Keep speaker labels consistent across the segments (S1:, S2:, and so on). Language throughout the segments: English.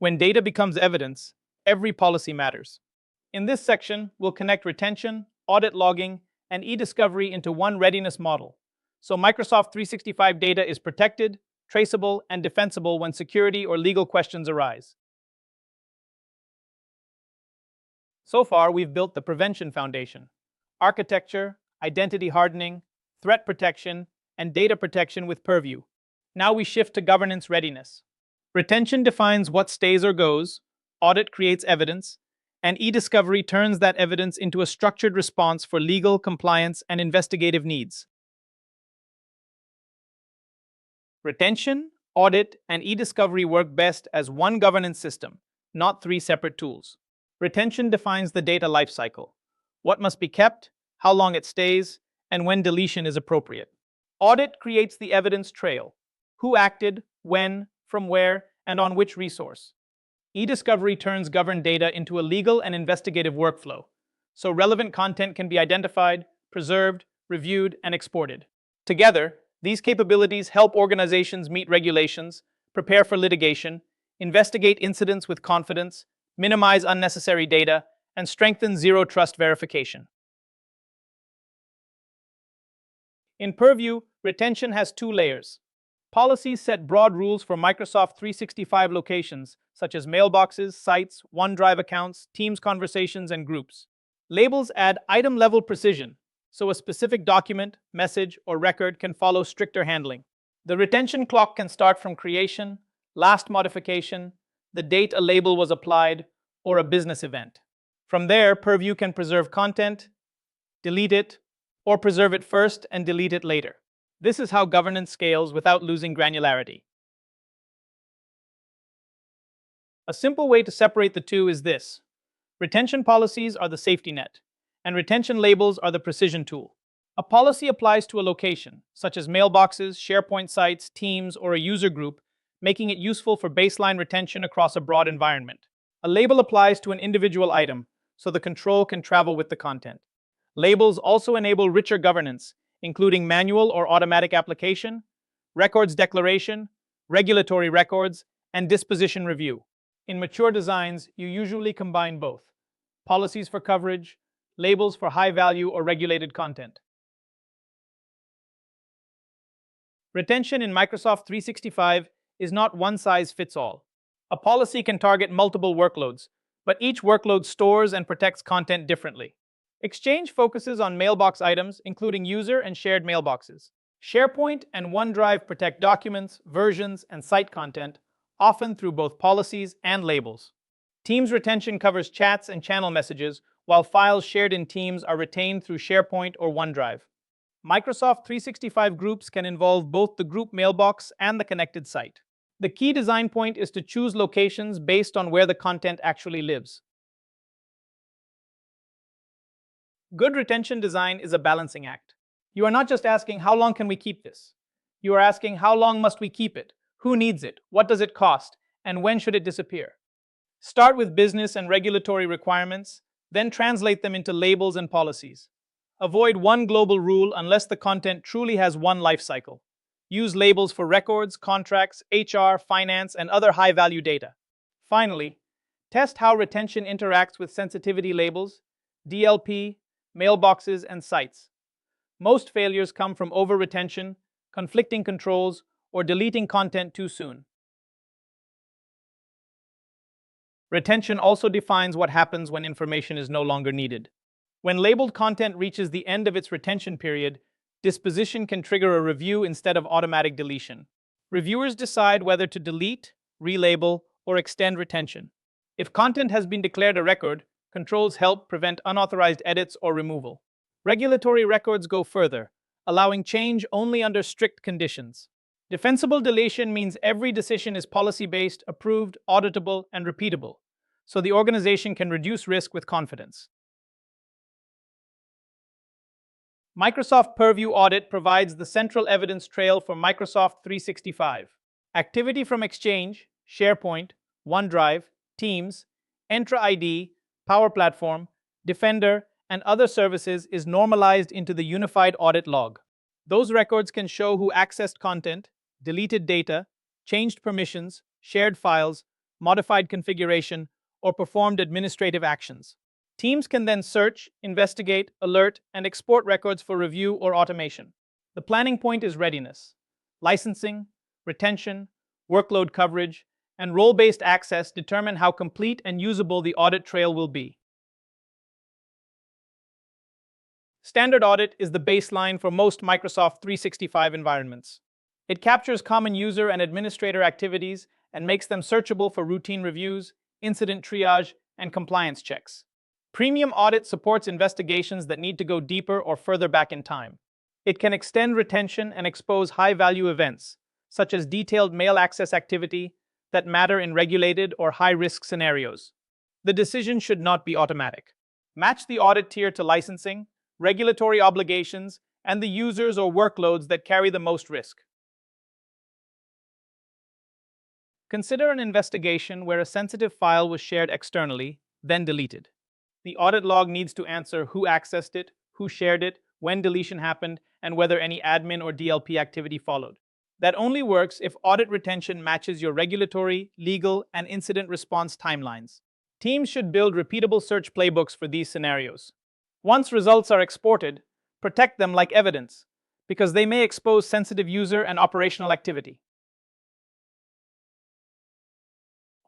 S1: When data becomes evidence, every policy matters. In this section, we'll connect retention, audit logging, and eDiscovery into one readiness model, so Microsoft 365 data is protected, traceable, and defensible when security or legal questions arise. So far, we've built the prevention foundation: architecture, identity hardening, threat protection, and data protection with Purview. Now we shift to governance readiness. Retention defines what stays or goes, audit creates evidence, and eDiscovery turns that evidence into a structured response for legal, compliance, and investigative needs. Retention, audit, and eDiscovery work best as one governance system, not three separate tools. Retention defines the data lifecycle: what must be kept, how long it stays, and when deletion is appropriate. Audit creates the evidence trail: who acted, when, from where, and on which resource. eDiscovery turns governed data into a legal and investigative workflow, so relevant content can be identified, preserved, reviewed, and exported. Together, these capabilities help organizations meet regulations, prepare for litigation, investigate incidents with confidence, minimize unnecessary data, and strengthen zero-trust verification. In Purview, retention has two layers. Policies set broad rules for Microsoft 365 locations, such as mailboxes, sites, OneDrive accounts, Teams conversations, and groups. Labels add item-level precision, so a specific document, message, or record can follow stricter handling. The retention clock can start from creation, last modification, the date a label was applied, or a business event. From there, Purview can preserve content, delete it, or preserve it first and delete it later. This is how governance scales without losing granularity. A simple way to separate the two is this: retention policies are the safety net, and retention labels are the precision tool. A policy applies to a location, such as mailboxes, SharePoint sites, Teams, or a user group, making it useful for baseline retention across a broad environment. A label applies to an individual item, so the control can travel with the content. Labels also enable richer governance, including manual or automatic application, records declaration, regulatory records, and disposition review. In mature designs, you usually combine both: policies for coverage, labels for high-value or regulated content. Retention in Microsoft 365 is not one-size-fits-all. A policy can target multiple workloads, but each workload stores and protects content differently. Exchange focuses on mailbox items, including user and shared mailboxes. SharePoint and OneDrive protect documents, versions, and site content, often through both policies and labels. Teams retention covers chats and channel messages, while files shared in Teams are retained through SharePoint or OneDrive. Microsoft 365 groups can involve both the group mailbox and the connected site. The key design point is to choose locations based on where the content actually lives. Good retention design is a balancing act. You are not just asking, how long can we keep this? You are asking, how long must we keep it? Who needs it? What does it cost? And when should it disappear? Start with business and regulatory requirements, then translate them into labels and policies. Avoid one global rule unless the content truly has one life cycle. Use labels for records, contracts, HR, finance, and other high-value data. Finally, test how retention interacts with sensitivity labels, DLP, mailboxes, and sites. Most failures come from over-retention, conflicting controls, or deleting content too soon. Retention also defines what happens when information is no longer needed. When labeled content reaches the end of its retention period, disposition can trigger a review instead of automatic deletion. Reviewers decide whether to delete, relabel, or extend retention. If content has been declared a record, controls help prevent unauthorized edits or removal. Regulatory records go further, allowing change only under strict conditions. Defensible deletion means every decision is policy-based, approved, auditable, and repeatable, so the organization can reduce risk with confidence. Microsoft Purview Audit provides the central evidence trail for Microsoft 365. Activity from Exchange, SharePoint, OneDrive, Teams, Entra ID, Power Platform, Defender, and other services is normalized into the unified audit log. Those records can show who accessed content, deleted data, changed permissions, shared files, modified configuration, or performed administrative actions. Teams can then search, investigate, alert, and export records for review or automation. The planning point is readiness. Licensing, retention, workload coverage, and role-based access determine how complete and usable the audit trail will be. Standard audit is the baseline for most Microsoft 365 environments. It captures common user and administrator activities and makes them searchable for routine reviews, incident triage, and compliance checks. Premium Audit supports investigations that need to go deeper or further back in time. It can extend retention and expose high-value events, such as detailed mail access activity, that matter in regulated or high-risk scenarios. The decision should not be automatic. Match the audit tier to licensing, regulatory obligations, and the users or workloads that carry the most risk. Consider an investigation where a sensitive file was shared externally, then deleted. The audit log needs to answer who accessed it, who shared it, when deletion happened, and whether any admin or DLP activity followed. That only works if audit retention matches your regulatory, legal, and incident response timelines. Teams should build repeatable search playbooks for these scenarios. Once results are exported, protect them like evidence, because they may expose sensitive user and operational activity.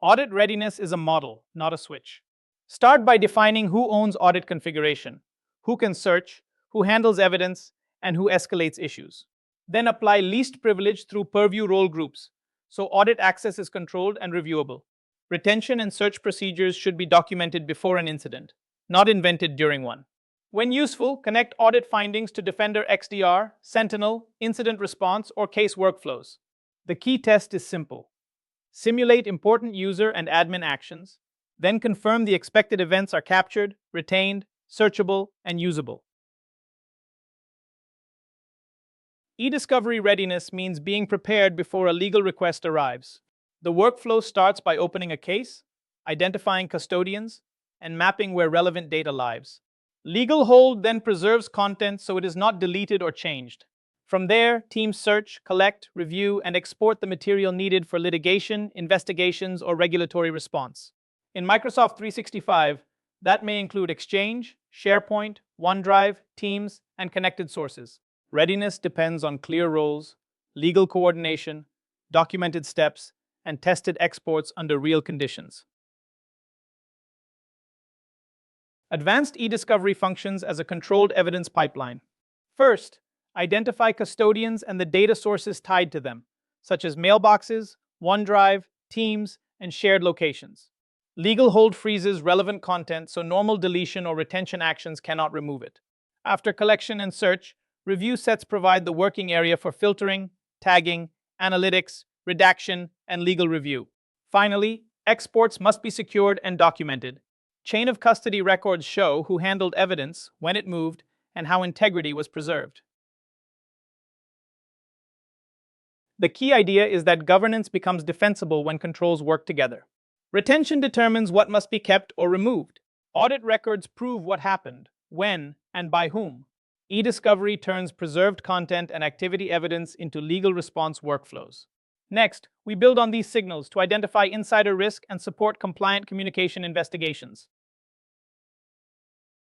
S1: Audit readiness is a model, not a switch. Start by defining who owns audit configuration, who can search, who handles evidence, and who escalates issues. Then apply least privilege through Purview role groups, so audit access is controlled and reviewable. Retention and search procedures should be documented before an incident, not invented during one. When useful, connect audit findings to Defender XDR, Sentinel, incident response, or case workflows. The key test is simple. Simulate important user and admin actions, then confirm the expected events are captured, retained, searchable, and usable. eDiscovery readiness means being prepared before a legal request arrives. The workflow starts by opening a case, identifying custodians, and mapping where relevant data lives. Legal hold then preserves content so it is not deleted or changed. From there, teams search, collect, review, and export the material needed for litigation, investigations, or regulatory response. In Microsoft 365, that may include Exchange, SharePoint, OneDrive, Teams, and connected sources. Readiness depends on clear roles, legal coordination, documented steps, and tested exports under real conditions. Advanced eDiscovery functions as a controlled evidence pipeline. First, identify custodians and the data sources tied to them, such as mailboxes, OneDrive, Teams, and shared locations. Legal hold freezes relevant content so normal deletion or retention actions cannot remove it. After collection and search, review sets provide the working area for filtering, tagging, analytics, redaction, and legal review. Finally, exports must be secured and documented. Chain of custody records show who handled evidence, when it moved, and how integrity was preserved. The key idea is that governance becomes defensible when controls work together. Retention determines what must be kept or removed. Audit records prove what happened, when, and by whom. eDiscovery turns preserved content and activity evidence into legal response workflows. Next, we build on these signals to identify insider risk and support compliant communication investigations.